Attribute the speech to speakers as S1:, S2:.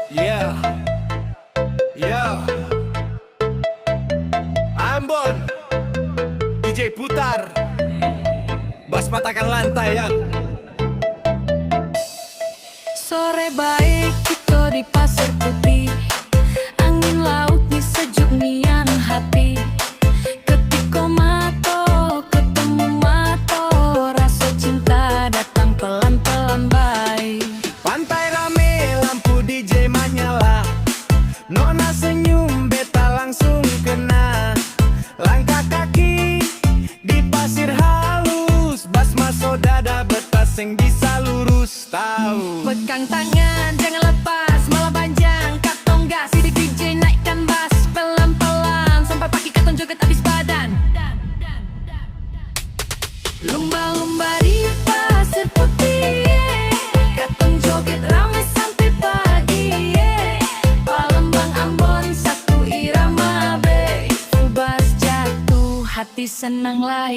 S1: Yeah, yeah. Ambon, DJ putar, bass patahkan lantai ya.
S2: Sore baik kita di pasir putih, angin laut di sejuk nian hati. Ketika mato ketemu mato, rasa cinta datang pelan-pelan baik.
S1: Pantai rame, lampu DJ menyala, nona senyum, beta langsung kena. Langkah kaki di pasir halus, bas masuk dada, beta sing bisa lurus tahu.
S2: Pegang tangan jangan lepas, malah panjang katong gas. Sidik DJ naikkan bass pelan-pelan, sampai pagi katong joget habis badan. Lumba-lumba di pasir putih, katong joget ramai sampai pagi. Palembang Ambon satu irama, full bass jatuh, hati senang lah.